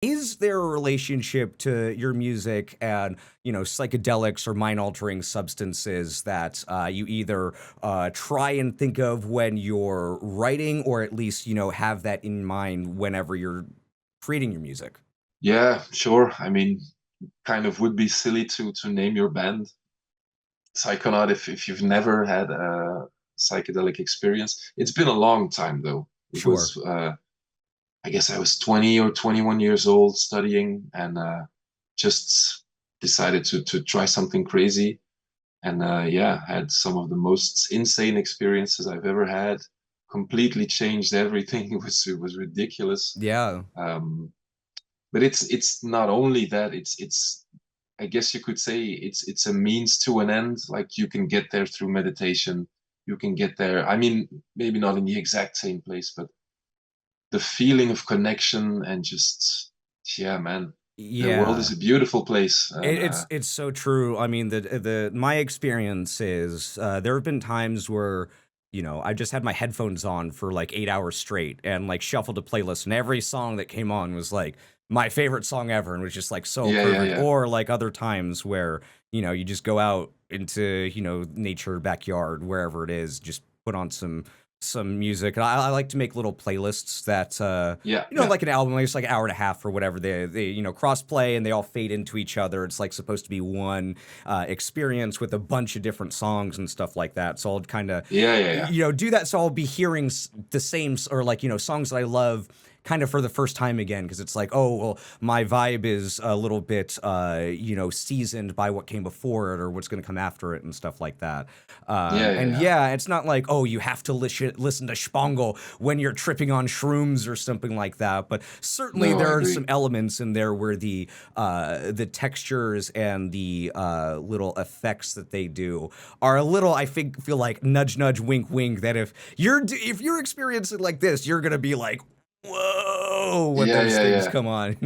Is there a relationship to your music and, psychedelics or mind-altering substances that you either try and think of when you're writing, or at least, have that in mind whenever you're creating your music? Yeah, sure. I mean, kind of would be silly to name your band Psychonaut if you've never had a psychedelic experience. It's been a long time though. It Sure. was I guess I was 20 or 21 years old studying and just decided to try something crazy. And yeah, had some of the most insane experiences I've ever had. Completely changed everything. It was ridiculous. Yeah. Um, but it's not only that. It's I guess you could say it's a means to an end. Like you can get there through meditation. You can get there. I mean, maybe not in the exact same place, but the feeling of connection and just yeah, man, the world is Yeah. a beautiful place. And It's so true. I mean, the my experience is there have been times where I just had my headphones on for like 8 hours straight and like shuffled a playlist, and every song that came on was like my favorite song ever, and was just like so yeah, yeah, perfect. yeah, Or like other times where you just go out into nature, backyard, wherever it is, just put on some music. And I like to make little playlists that yeah, yeah, like an album, like it's like an hour and a half or whatever. They cross play and they all fade into each other. It's like supposed to be one experience with a bunch of different songs and stuff like that. So I'll kind of yeah, yeah, yeah. do that. So I'll be hearing the same or like songs that I love kind of for the first time again, because it's like, oh well, my vibe is a little bit seasoned by what came before it or what's going to come after it and stuff like that. Yeah, yeah, And yeah. yeah, it's not like, oh, you have to listen to Spangle when you're tripping on shrooms or something like that. But certainly No, I there are some agree. elements in there where the textures and the little effects that they do are a little, I think, feel like nudge, nudge, wink, wink. That if you're experiencing like this, you're gonna be like, whoa, when Yeah, those yeah, things yeah. come on,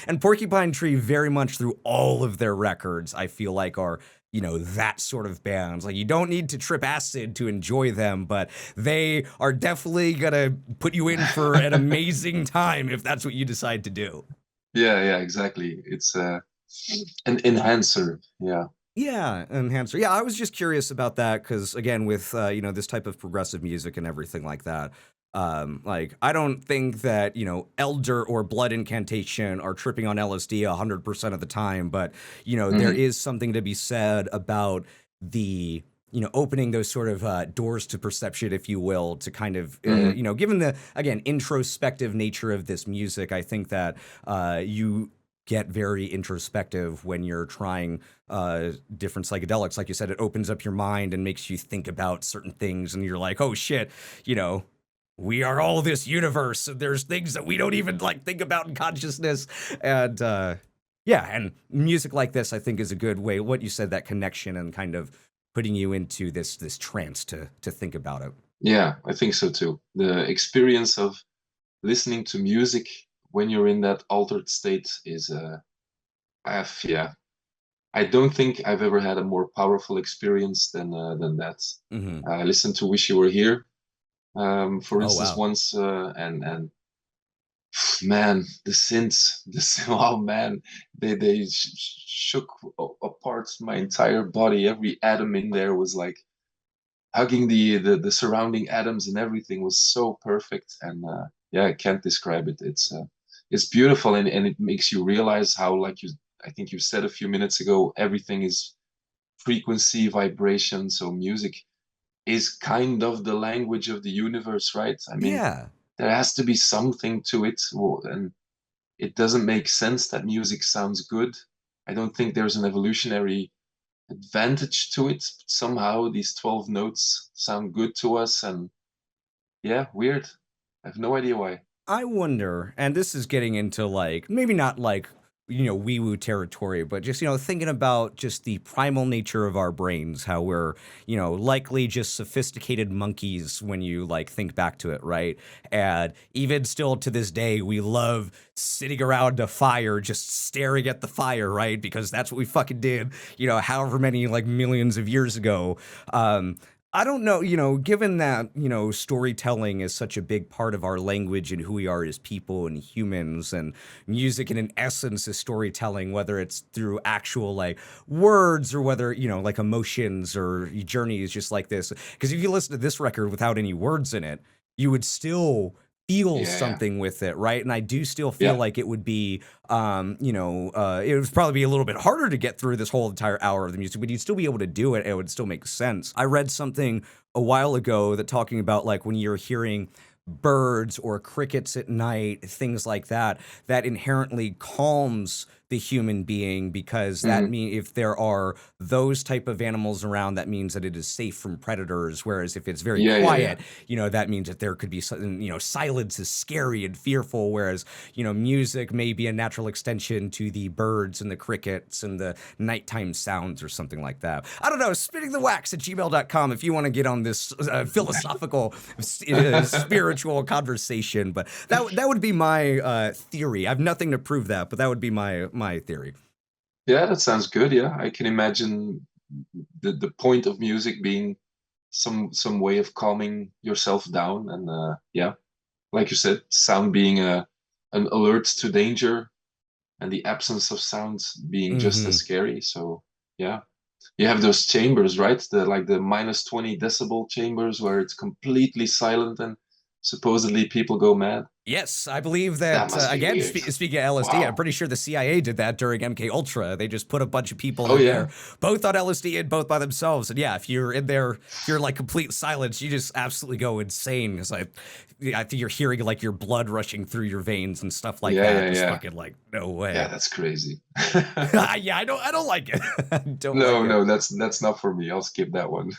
And Porcupine Tree, very much through all of their records, I feel like are that sort of bands. Like you don't need to trip acid to enjoy them, but they are definitely gonna put you in for an amazing time if that's what you decide to do. Yeah, yeah, exactly. It's an enhancer. Yeah. Yeah, enhancer. Yeah, I was just curious about that because again, with this type of progressive music and everything like that, like I don't think that Elder or Blood Incantation are tripping on LSD 100% of the time, but there Hmm. is something to be said about the opening those sort of doors to perception, if you will, to kind of Hmm. given the again introspective nature of this music, I think that you get very introspective when you're trying different psychedelics. Like you said, it opens up your mind and makes you think about certain things, and you're like, oh shit, you know. We are all this universe, and there's things that we don't even like think about in consciousness, and yeah, and music like this, I think, is a good way. What you said, that connection, and kind of putting you into this trance to think about it. Yeah, I think so too. The experience of listening to music when you're in that altered state is yeah. I don't think I've ever had a more powerful experience than that. Hmm. I listened to Wish You Were Here, for Oh instance, wow. once, and man, the synths, oh man, they shook apart my entire body. Every atom in there was like hugging the surrounding atoms, and everything was so perfect. And yeah, I can't describe it. It's beautiful, and it makes you realize how, like you, I think you said a few minutes ago, everything is frequency, vibration. So music is kind of the language of the universe, right? I mean, Yeah. there has to be something to it, and it doesn't make sense that music sounds good. I don't think there's an evolutionary advantage to it. Somehow these 12 notes sound good to us, and yeah, weird. I have no idea why. I wonder, and this is getting into like maybe not like wee woo territory, but just thinking about just the primal nature of our brains, how we're likely just sophisticated monkeys when you like think back to it, right? And even still to this day, we love sitting around a fire, just staring at the fire, right? Because that's what we fucking did, however many like millions of years ago. Um, I don't know, given that, storytelling is such a big part of our language and who we are as people and humans, and music in an essence is storytelling, whether it's through actual like words or whether, like emotions or journeys just like this. Because if you listen to this record without any words in it, you would still feel Yeah, yeah, something with it, right? And I do still feel yeah. like it would be, it would probably be a little bit harder to get through this whole entire hour of the music, but you'd still be able to do it. And it would still make sense. I read something a while ago that talking about like when you're hearing birds or crickets at night, things like that, that inherently calms the human being because that Hmm. mean if there are those type of animals around, that means that it is safe from predators. Whereas if it's very Yeah, yeah, yeah. quiet, that means that there could be something, silence is scary and fearful. Whereas, music may be a natural extension to the birds and the crickets and the nighttime sounds or something like that. I don't know, spittingthewax@gmail.com if you want to get on this philosophical, spiritual conversation. But that would be my theory. I have nothing to prove that, but that would be my theory. Yeah, that sounds good. Yeah, I can imagine the point of music being some way of calming yourself down, and yeah, like you said, sound being an alert to danger, and the absence of sounds being just as Hmm. scary. So yeah, you have those chambers, right? The like the minus 20 decibel chambers where it's completely silent and supposedly people go mad. Yes, I believe That that must be again. weird. Speaking of LSD, I'm Wow. pretty sure the CIA did that during MK Ultra. They just put a bunch of people Oh in there, yeah. both on LSD and both by themselves. And yeah, if you're in there, if you're like complete silence, you just absolutely go insane. Because I think you're hearing like your blood rushing through your veins and stuff like Yeah, that. yeah, Just yeah. fucking like no Yeah, way. that's crazy. Yeah, I don't like it. I don't like No, it. no, that's not for me. I'll skip that one.